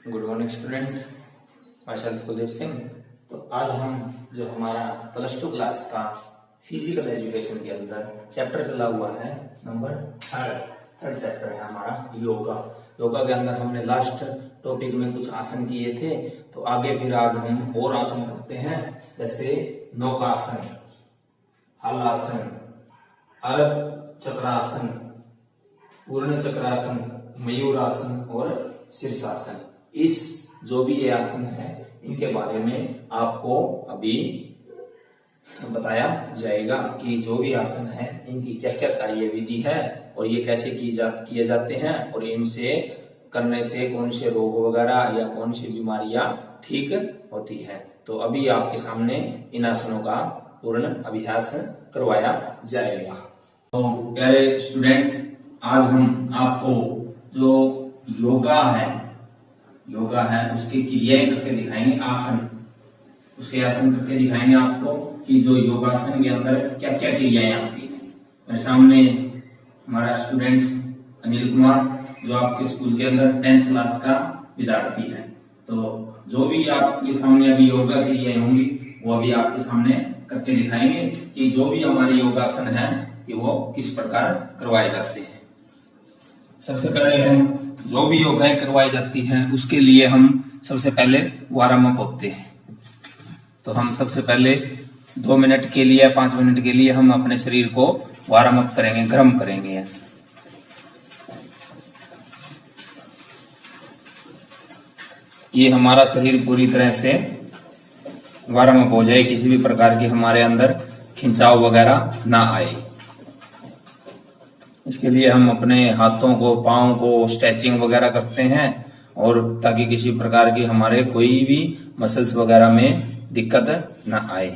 Good morning student, my self Kuldeep Singh. तो आज हम जो हमारा +2 क्लास का फिजिकल एजुकेशन के अंदर चैप्टर चला हुआ है नंबर थर्ड चैप्टर है हमारा योगा। योगा के अंदर हमने लास्ट टॉपिक में कुछ आसन किए थे, तो आगे फिर आज हम और आसन करते हैं, जैसे नौकासन, हलासन, अर्ध चक्रासन, पूर्ण चक्रासन, मयूरासन और शीर्षासन। इस जो भी ये आसन है इनके बारे में आपको अभी बताया जाएगा कि जो भी आसन है इनकी क्या क्या कार्य विधि है और ये कैसे किए जाते हैं और इनसे करने से कौन से रोग वगैरह या कौन सी बीमारियां ठीक होती है। तो अभी आपके सामने इन आसनों का पूर्ण अभ्यास करवाया जाएगा। तो प्यारे स्टूडेंट्स, आज हम आपको जो योगा है उसकी क्रियाएं करके दिखाएंगे, उसके आसन करके दिखाएंगे आपको कि जो योगासन के अंदर क्या क्या क्रियाएं आती हैं। मेरे सामने हमारा स्टूडेंट्स अनिल कुमार, जो आपके स्कूल के अंदर 10th क्लास का विद्यार्थी है। तो जो भी आपके सामने अभी योगा क्रियाएं होंगी वो अभी आपके सामने करके दिखाएंगे कि जो भी हमारे योगासन है कि वो किस प्रकार करवाए जाते हैं। सबसे पहले हम जो भी योगाएं करवाई जाती हैं उसके लिए हम सबसे पहले वार्म अप होते हैं। तो हम सबसे पहले 2 मिनट के लिए 5 मिनट के लिए हम अपने शरीर को वार्म अप करेंगे, गर्म करेंगे। ये हमारा शरीर पूरी तरह से वार्म अप हो जाए, किसी भी प्रकार की हमारे अंदर खिंचाव वगैरह ना आए। इसके लिए हम अपने हाथों को, पाँव को स्ट्रेचिंग वगैरह करते हैं और ताकि किसी प्रकार की हमारे कोई भी मसल्स वगैरह में दिक्कत ना आए।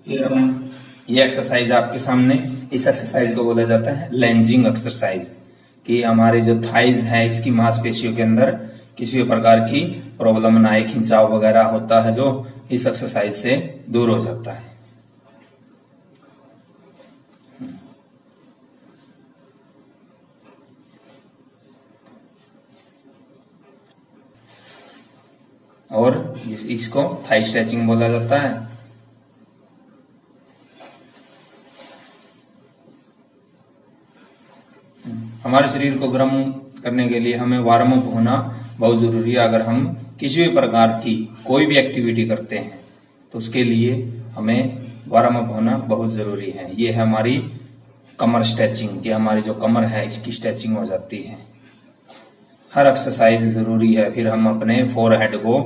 फिर हम ये एक्सरसाइज आपके सामने, इस एक्सरसाइज को बोला जाता है लेंजिंग एक्सरसाइज, कि हमारे जो थाइज है इसकी मांसपेशियों के अंदर किसी भी प्रकार की प्रॉब्लम ना आए, खिंचाव वगैरह होता है जो इस एक्सरसाइज से दूर हो जाता है। और इसको थाई स्ट्रेचिंग बोला जाता है। हमारे शरीर को गर्म करने के लिए हमें वार्म अप होना बहुत जरूरी है। अगर हम किसी भी प्रकार की कोई भी एक्टिविटी करते हैं तो उसके लिए हमें वार्म अप होना बहुत जरूरी है। ये है हमारी कमर स्ट्रेचिंग, कि हमारी जो कमर है इसकी स्ट्रेचिंग हो जाती है। हर एक्सरसाइज जरूरी है। फिर हम अपने फोरहेड को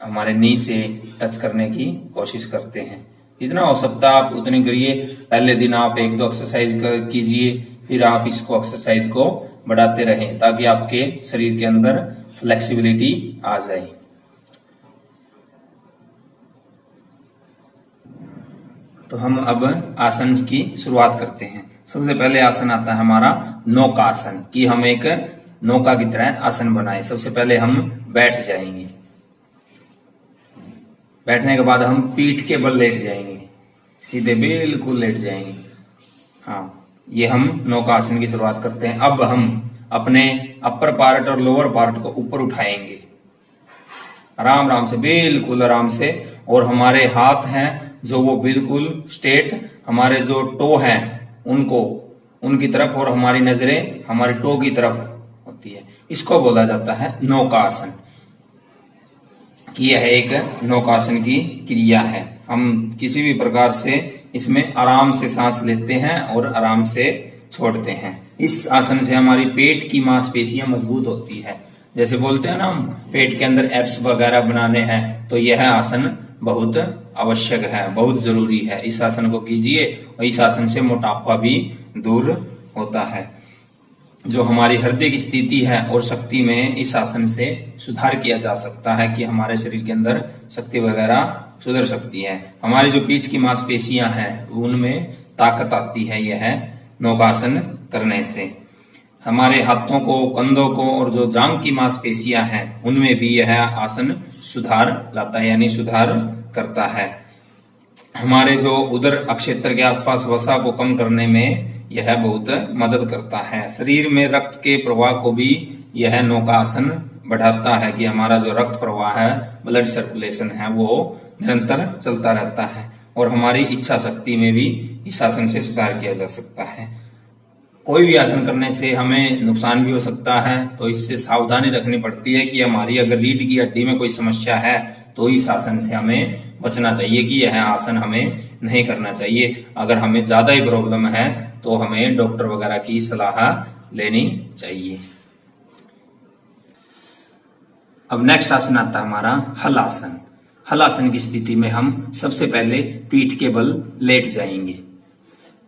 हमारे नी से टच करने की कोशिश करते हैं। जितना हो सकता है आप उतनी करिए। पहले दिन आप 1-2 एक्सरसाइज कीजिए, फिर आप इसको एक्सरसाइज को बढ़ाते रहें ताकि आपके शरीर के अंदर फ्लेक्सिबिलिटी आ जाए। तो हम अब आसन की शुरुआत करते हैं। सबसे पहले आसन आता है हमारा नौकासन, कि हम एक नौका की तरह आसन बनाए। सबसे पहले हम बैठ जाएंगे, बैठने के बाद हम पीठ के बल लेट जाएंगे, सीधे बिल्कुल लेट जाएंगे। हाँ, ये हम नौकासन की शुरुआत करते हैं। अब हम अपने अपर पार्ट और लोअर पार्ट को ऊपर उठाएंगे, आराम आराम से, बिल्कुल आराम से। और हमारे हाथ हैं जो वो बिल्कुल स्ट्रेट, हमारे जो टो हैं उनको उनकी तरफ, और हमारी नजरें हमारे टो की तरफ होती है। इसको बोला जाता है नौकासन, कि यह एक नौकासन की क्रिया है। हम किसी भी प्रकार से इसमें आराम से सांस लेते हैं और आराम से छोड़ते हैं। इस आसन से हमारी पेट की मांसपेशियां मजबूत होती है। जैसे बोलते हैं ना हम, पेट के अंदर एब्स वगैरह बनाने हैं, तो यह आसन बहुत आवश्यक है, बहुत जरूरी है। इस आसन को कीजिए और इस आसन से मोटापा भी दूर होता है। जो हमारी हृदय की स्थिति है और शक्ति में इस आसन से सुधार किया जा सकता है, कि हमारे शरीर के अंदर शक्ति वगैरह सुधर सकती है। हमारी जो पीठ की मांसपेशियां हैं उनमें ताकत आती है यह नौकासन करने से। हमारे हाथों को, कंधों को और जो जांघ की मांसपेशियां हैं उनमें भी यह आसन सुधार लाता है, यानी सुधार करता है। हमारे जो उदर अक्षेत्र के आसपास वसा को कम करने में यह बहुत मदद करता है। शरीर में रक्त के प्रवाह को भी यह नौकासन बढ़ाता है कि हमारा जो रक्त प्रवाह है, ब्लड सर्कुलेशन है, वो निरंतर चलता रहता है। और हमारी इच्छा शक्ति में भी इस आसन से सुधार किया जा सकता है। कोई भी आसन करने से हमें नुकसान भी हो सकता है, तो इससे सावधानी रखनी पड़ती है कि हमारी अगर रीढ़ की हड्डी में कोई समस्या है तो इस आसन से हमें बचना चाहिए कि यह आसन हमें नहीं करना चाहिए। अगर हमें ज्यादा ही प्रॉब्लम है तो हमें डॉक्टर वगैरह की सलाह लेनी चाहिए। अब नेक्स्ट आसन आता है हमारा हल आसन। हल आसन की स्थिति में हम सबसे पहले पीठ के बल लेट जाएंगे,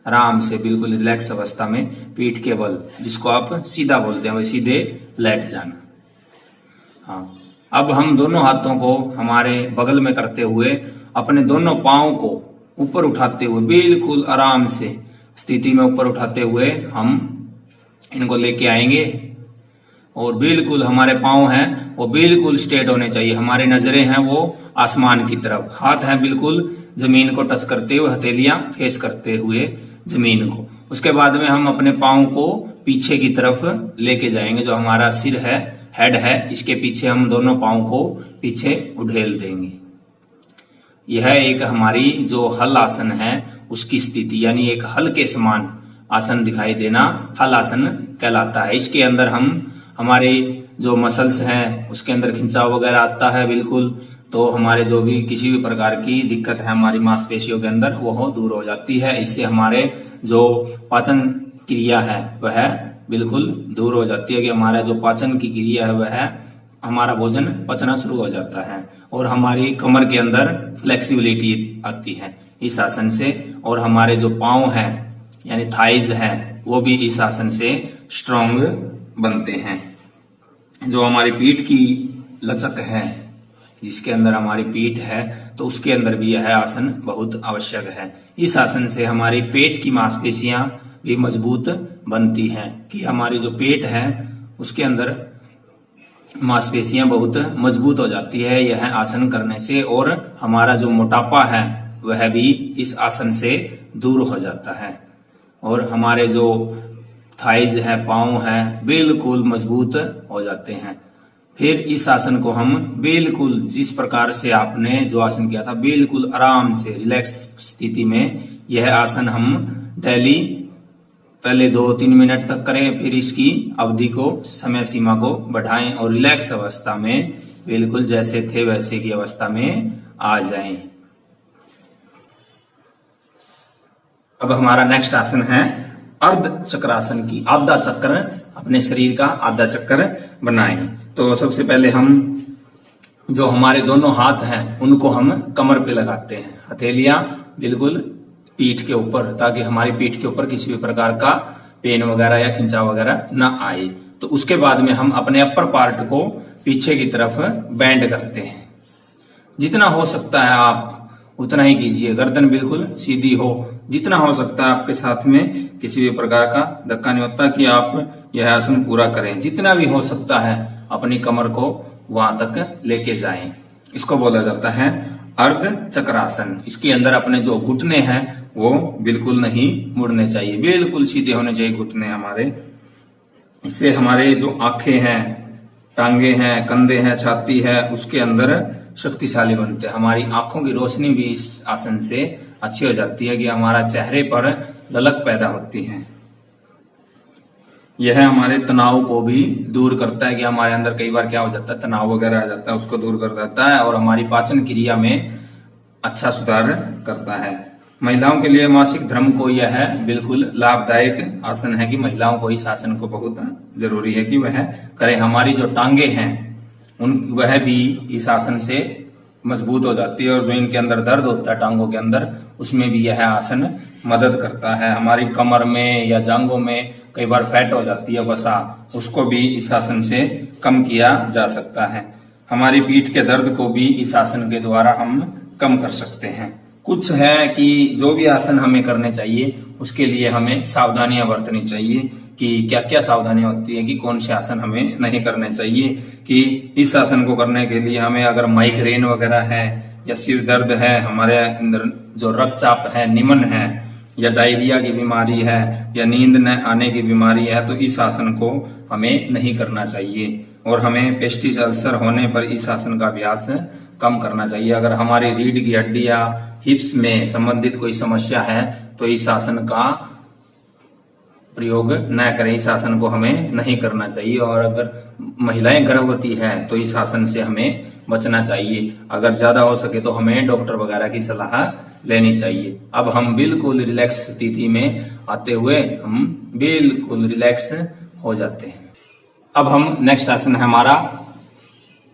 आराम से बिल्कुल रिलैक्स अवस्था में पीठ के बल, जिसको आप सीधा बोलते हैं, वही सीधे लेट जाना। हाँ, अब हम दोनों हाथों को हमारे बगल में करते हुए अपने दोनों पांव को ऊपर उठाते हुए बिल्कुल आराम से स्थिति में ऊपर उठाते हुए हम इनको लेके आएंगे और बिल्कुल हमारे पांव हैं वो बिल्कुल स्ट्रेट होने चाहिए। हमारी नजरें हैं वो आसमान की तरफ, हाथ हैं बिल्कुल जमीन को टच करते हुए, हथेलियां फेस करते हुए जमीन को। उसके बाद में हम अपने पांव को पीछे की तरफ लेके जाएंगे। जो हमारा सिर है, हेड है, इसके पीछे हम दोनों पांव को पीछे उड़ेल देंगे। यह एक हमारी जो हल आसन है उसकी स्थिति, यानी एक हल के समान आसन दिखाई देना हल आसन कहलाता है। इसके अंदर हम हमारे जो मसल्स हैं उसके अंदर खिंचाव वगैरह आता है बिल्कुल, तो हमारे जो भी किसी भी प्रकार की दिक्कत है हमारी मांसपेशियों के अंदर वो दूर हो जाती है। इससे हमारे जो पाचन क्रिया है वह बिल्कुल दूर हो जाती है कि हमारा जो पाचन की क्रिया है वह हमारा भोजन पचना शुरू हो जाता है और हमारी कमर के अंदर फ्लेक्सिबिलिटी आती है इस आसन से। और हमारे जो पांव हैं यानी थाइज है वो भी इस आसन से स्ट्रॉन्ग बनते हैं। जो हमारी पीठ की लचक है, जिसके अंदर हमारी पीठ है, तो उसके अंदर भी यह आसन बहुत आवश्यक है। इस आसन से हमारी पेट की मांसपेशियां भी मजबूत बनती हैं कि हमारी जो पेट है उसके अंदर मांसपेशियां बहुत मजबूत हो जाती है यह आसन करने से। और हमारा जो मोटापा है वह भी इस आसन से दूर हो जाता है और हमारे जो थाइज है, पांव है, बिल्कुल मजबूत हो जाते हैं। फिर इस आसन को हम बिल्कुल जिस प्रकार से आपने जो आसन किया था बिल्कुल आराम से रिलैक्स स्थिति में यह आसन हम डेली पहले 2-3 मिनट तक करें, फिर इसकी अवधि को, समय सीमा को बढ़ाएं और रिलैक्स अवस्था में बिल्कुल जैसे थे वैसे की अवस्था में आ जाएं। अब हमारा नेक्स्ट आसन है अर्ध चक्रासन की। आधा चक्र, अपने शरीर का आधा चक्र बनाएं। तो सबसे पहले हम जो हमारे दोनों हाथ हैं उनको हम कमर पे लगाते हैं, हथेलियां बिल्कुल पीठ के ऊपर, ताकि हमारी पीठ के ऊपर किसी भी प्रकार का पेन वगैरह या खिंचाव वगैरह न आए। तो उसके बाद में हम अपने अपर पार्ट को पीछे की तरफ बैंड करते हैं। जितना हो सकता है आप उतना ही कीजिए, गर्दन बिल्कुल सीधी हो, जितना हो सकता है आपके साथ में किसी भी प्रकार का धक्का नहीं होता कि आप यह आसन पूरा करें। जितना भी हो सकता है अपनी कमर को वहां तक लेके जाएं। इसको बोला जाता है अर्ध चक्रासन। इसके अंदर अपने जो घुटने हैं वो बिल्कुल नहीं मुड़ने चाहिए, बिल्कुल सीधे होने चाहिए घुटने हमारे। इससे हमारे जो आंखें हैं, टांगे हैं, कंधे हैं, छाती है, उसके अंदर शक्तिशाली बनते हैं। हमारी आंखों की रोशनी भी इस आसन से अच्छी हो जाती है कि हमारा चेहरे पर ललक पैदा होती है। यह हमारे तनाव को भी दूर करता है कि हमारे अंदर कई बार क्या हो जाता है, तनाव वगैरह आ जाता है, उसको दूर कर देता है और हमारी पाचन क्रिया में अच्छा सुधार करता है। महिलाओं के लिए मासिक धर्म को यह बिल्कुल लाभदायक आसन है कि महिलाओं को इस आसन को बहुत जरूरी है कि वह करें। हमारी जो टांगे हैं वह भी इस आसन से मजबूत हो जाती है और जो इनके अंदर दर्द होता है टांगों के अंदर, उसमें भी यह आसन मदद करता है। हमारी कमर में या जांघों में कई बार फैट हो जाती है वसा, उसको भी इस आसन से कम किया जा सकता है। हमारी पीठ के दर्द को भी इस आसन के द्वारा हम कम कर सकते हैं। कुछ है कि जो भी आसन हमें करने चाहिए उसके लिए हमें सावधानियां बरतनी चाहिए कि क्या क्या सावधानियां होती है कि कौन से आसन हमें नहीं करने चाहिए। कि इस आसन को करने के लिए हमें अगर माइग्रेन वगैरह है या सिर दर्द है, हमारे अंदर जो रक्तचाप है, निमन है, या डायरिया की बीमारी है, या नींद न आने की बीमारी है, तो इस आसन को हमें नहीं करना चाहिए। और हमें पेस्टिस अल्सर होने पर इस आसन का अभ्यास कम करना चाहिए। अगर हमारी रीढ़ की हड्डी या हिप्स में संबंधित कोई समस्या है तो इस आसन का प्रयोग न करें, इस आसन को हमें नहीं करना चाहिए। और अगर महिलाएं गर्भवती हैं तो इस आसन से हमें बचना चाहिए। अगर ज्यादा हो सके तो हमें डॉक्टर वगैरह की सलाह लेनी चाहिए। अब हम बिल्कुल रिलैक्स स्थिति में आते हुए हम बिल्कुल रिलैक्स हो जाते हैं। अब हम नेक्स्ट आसन है हमारा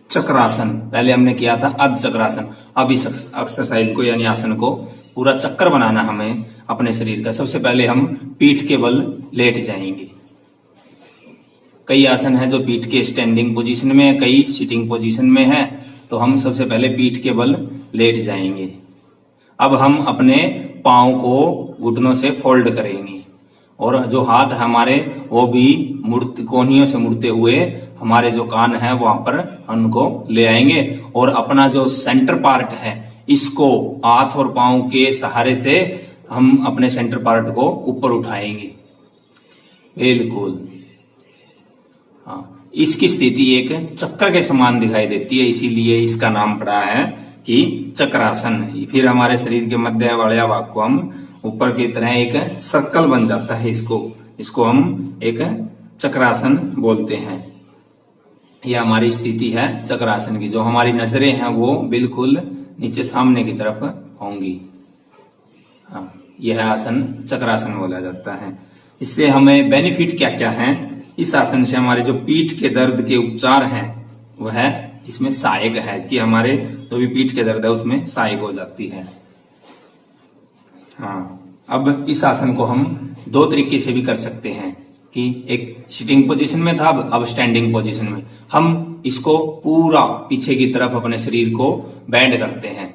चक्रासन। पहले हमने किया था अर्ध चक्रासन। अब इस एक्सरसाइज को यानी आसन को पूरा चक्कर बनाना हमें अपने शरीर का। सबसे पहले हम पीठ के बल लेट जाएंगे। कई आसन है जो पीठ के स्टैंडिंग पोजीशन में है, कई सिटिंग पोजीशन में है, तो हम सबसे पहले पीठ के बल लेट जाएंगे। अब हम अपने पांव को घुटनों से फोल्ड करेंगे और जो हाथ है हमारे वो भी कोहनियों से मुड़ते हुए हमारे जो कान है वहां पर उनको ले आएंगे और अपना जो सेंटर पार्ट है इसको हाथ और पांव के सहारे से हम अपने सेंटर पार्ट को ऊपर उठाएंगे। बिल्कुल हाँ, इसकी स्थिति एक चक्कर के समान दिखाई देती है, इसीलिए इसका नाम पड़ा है कि चक्रासन। फिर हमारे शरीर के मध्य वाले भाग को हम ऊपर की तरह एक सर्कल बन जाता है, इसको हम एक चक्रासन बोलते हैं। यह हमारी स्थिति है चक्रासन की। जो हमारी नजरें हैं वो बिल्कुल नीचे सामने की तरफ होंगी। हाँ, यह आसन चक्रासन बोला जाता है। इससे हमें बेनिफिट क्या क्या है? इस आसन से हमारे जो पीठ के दर्द के उपचार हैं वह इसमें सहायक है कि हमारे जो भी पीठ के दर्द है उसमें सहायक हो जाती है। हाँ, अब इस आसन को हम दो तरीके से भी कर सकते हैं कि एक सिटिंग पोजीशन में था, अब स्टैंडिंग पोजीशन में। हम इसको पूरा पीछे की तरफ अपने शरीर को बेंड करते हैं।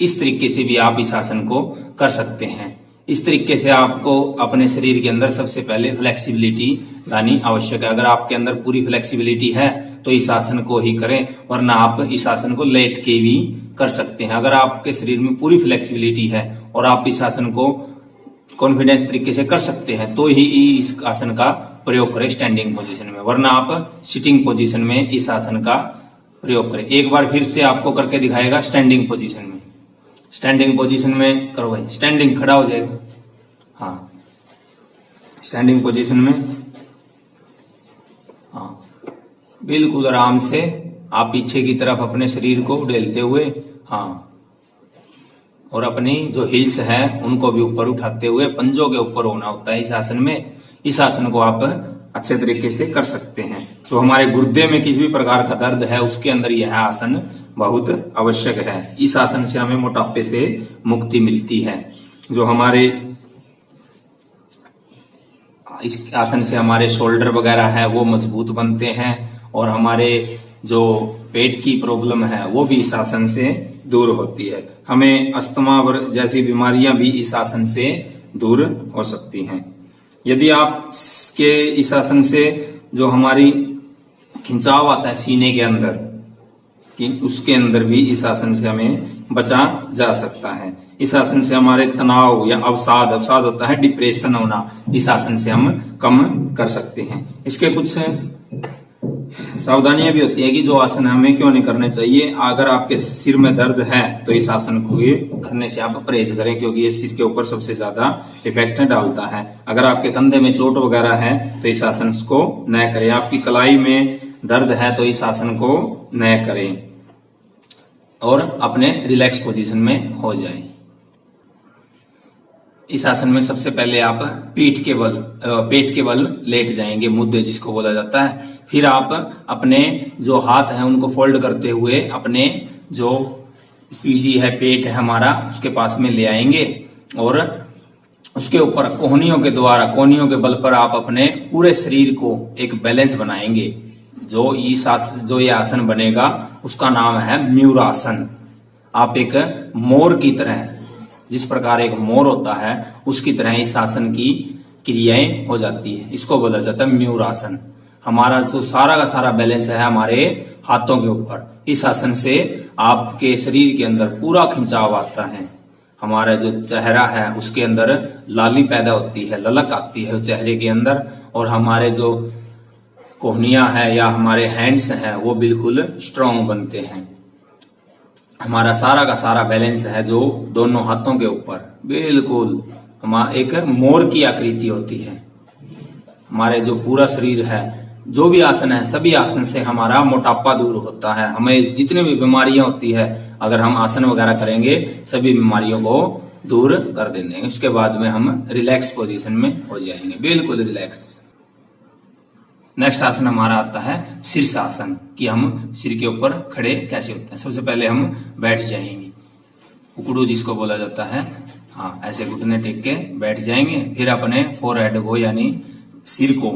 इस तरीके से भी आप इस आसन को कर सकते हैं। इस तरीके से आपको अपने शरीर के अंदर सबसे पहले फ्लेक्सिबिलिटी लानी आवश्यक है। अगर आपके अंदर पूरी फ्लेक्सिबिलिटी है तो इस आसन को ही करें, वरना आप इस आसन को लेट के भी कर सकते हैं। अगर आपके शरीर में पूरी फ्लेक्सिबिलिटी है और आप इस आसन को कॉन्फिडेंस तरीके से कर सकते हैं तो ही इस आसन का प्रयोग करें स्टैंडिंग पोजीशन में, वरना आप सिटिंग पोजीशन में इस आसन का प्रयोग करें। एक बार फिर से आपको करके दिखाएगा स्टैंडिंग पोजीशन में। स्टैंडिंग पोजीशन में करो भाई, स्टैंडिंग खड़ा हो जाएगा। हाँ, स्टैंडिंग पोजीशन में हाँ, बिल्कुल आराम से आप पीछे की तरफ अपने शरीर को उड़ेलते हुए, हाँ, और अपनी जो हिल्स है उनको भी ऊपर उठाते हुए पंजों के ऊपर होना होता है इस आसन में। इस आसन को आप अच्छे तरीके से कर सकते हैं। तो हमारे गुर्दे में किसी भी प्रकार का दर्द है उसके अंदर यह आसन बहुत आवश्यक है। इस आसन से हमें मोटापे से मुक्ति मिलती है। जो हमारे इस आसन से हमारे शोल्डर वगैरह है वो मजबूत बनते हैं और हमारे जो पेट की प्रॉब्लम है वो भी इस आसन से दूर होती है। हमें अस्थमा जैसी बीमारियां भी इस आसन से दूर हो सकती हैं। यदि आप के इस आसन से जो हमारी खिंचाव आता है सीने के अंदर, कि उसके अंदर भी इस आसन से हमें बचा जा सकता है। इस आसन से हमारे तनाव या अवसाद होता है डिप्रेशन होना, इस आसन से हम कम कर सकते हैं। इसके कुछ सावधानियां भी होती है कि जो आसन हमें क्यों नहीं करने चाहिए। अगर आपके सिर में दर्द है तो इस आसन को करने से आप परहेज करें, क्योंकि ये सिर के ऊपर सबसे ज्यादा इफेक्ट डालता है। अगर आपके कंधे में चोट वगैरह है तो इस आसन को न करें। आपकी कलाई में दर्द है तो इस आसन को न करें और अपने रिलैक्स पोजीशन में हो जाएं। इस आसन में सबसे पहले आप पेट के बल लेट जाएंगे, मुद्दे जिसको बोला जाता है। फिर आप अपने जो हाथ हैं उनको फोल्ड करते हुए अपने जो सीढ़ी है, पेट है हमारा, उसके पास में ले आएंगे और उसके ऊपर कोहनियों के बल पर आप अपने पूरे शरीर को एक बैलेंस बनाएंगे। जो ये आसन बनेगा उसका नाम है मयूरासन। आप एक मोर की तरह, जिस प्रकार एक मोर होता है उसकी तरह इस आसन की क्रियाएं हो जाती है। इसको बोला जाता है मयूरासन। हमारा जो सारा का सारा बैलेंस है हमारे हाथों के ऊपर। इस आसन से आपके शरीर के अंदर पूरा खिंचाव आता है। हमारा जो चेहरा है उसके अंदर लाली पैदा होती है, ललक आती है चेहरे के अंदर, और हमारे जो कोहनियां है या हमारे हैंड्स हैं वो बिल्कुल स्ट्रांग बनते हैं। हमारा सारा का सारा बैलेंस है जो दोनों हाथों के ऊपर बिल्कुल हमारा एक मोर की आकृति होती है। हमारे जो पूरा शरीर है, जो भी आसन है, सभी आसन से हमारा मोटापा दूर होता है। हमें जितनी भी बीमारियां होती है, अगर हम आसन वगैरह करेंगे सभी बीमारियों को दूर कर देंगे। उसके बाद में हम रिलैक्स पोजीशन में हो जाएंगे, बिल्कुल रिलैक्स। नेक्स्ट आसन हमारा आता है शीर्षासन, कि हम सिर के ऊपर खड़े कैसे होते हैं। सबसे पहले हम बैठ जाएंगे, उकड़ू जिसको बोला जाता है। हाँ, ऐसे घुटने टेक के बैठ जाएंगे। फिर अपने फोरहेड को यानी सिर को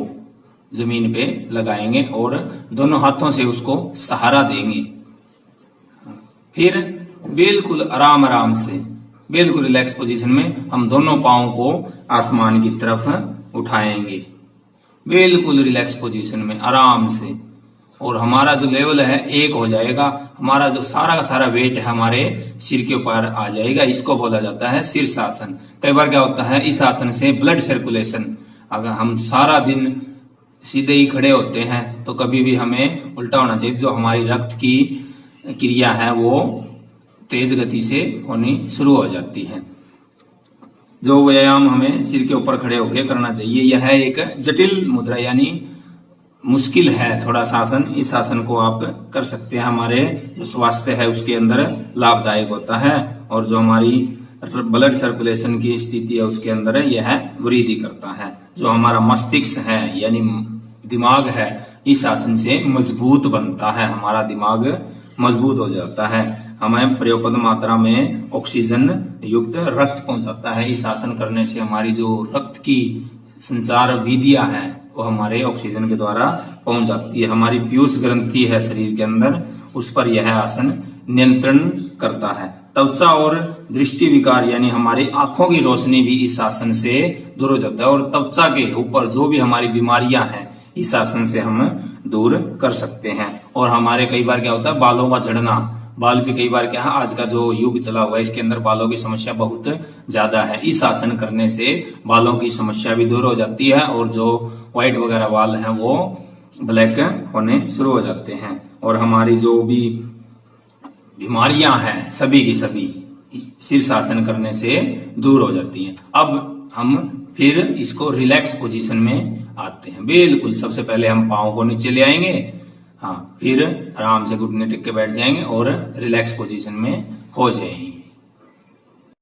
जमीन पे लगाएंगे और दोनों हाथों से उसको सहारा देंगे। फिर बिल्कुल आराम आराम से, बिल्कुल रिलैक्स पोजीशन में हम दोनों पांवों को आसमान की तरफ उठाएंगे, बिल्कुल रिलैक्स पोजीशन में आराम से। और हमारा जो लेवल है एक हो जाएगा, हमारा जो सारा का सारा वेट है हमारे सिर के ऊपर आ जाएगा। इसको बोला जाता है शीर्षासन। कई बार क्या होता है, इस आसन से ब्लड सर्कुलेशन, अगर हम सारा दिन सीधे ही खड़े होते हैं तो कभी भी हमें उल्टा होना चाहिए। जो हमारी रक्त की क्रिया है वो तेज गति से होनी शुरू हो जाती है। जो व्यायाम हमें सिर के ऊपर खड़े होकर करना चाहिए, यह एक जटिल मुद्रा यानी मुश्किल है थोड़ा सा आसन। इस आसन को आप कर सकते हैं, हमारे जो स्वास्थ्य है उसके अंदर लाभदायक होता है, और जो हमारी ब्लड सर्कुलेशन की स्थिति है उसके अंदर यह वृद्धि करता है। जो हमारा मस्तिष्क है यानी दिमाग है, इस आसन से मजबूत बनता है, हमारा दिमाग मजबूत हो जाता है। हमें पर्याप्त मात्रा में ऑक्सीजन युक्त रक्त पहुंचाता है। इस आसन करने से हमारी जो रक्त की संचार विधियां हैं वो हमारे ऑक्सीजन के द्वारा पहुंच जाती है। हमारी पीयूष ग्रंथि है शरीर के अंदर, उस पर यह आसन नियंत्रण करता है। त्वचा और दृष्टि विकार यानी हमारी आंखों की रोशनी भी इस आसन से दूर हो जाता है, और त्वचा के ऊपर जो भी हमारी बीमारियां हैं इस आसन से हम दूर कर सकते हैं। और हमारे कई बार क्या होता है, बालों का झड़ना, बाल भी कई बार क्या है, आज का जो युग चला हुआ है इसके अंदर बालों की समस्या बहुत ज्यादा है। इस आसन करने से बालों की समस्या भी दूर हो जाती है, और जो व्हाइट वगैरह बाल हैं वो ब्लैक होने शुरू हो जाते हैं, और हमारी जो भी बीमारियां हैं सभी की सभी शीर्षासन करने से दूर हो जाती हैं। अब हम फिर इसको रिलैक्स पोजीशन में आते हैं। बिल्कुल सबसे पहले हम पांव को नीचे ले आएंगे, हाँ, फिर आराम से घुटने टेक के बैठ जाएंगे और रिलैक्स पोजीशन में हो जाएंगे।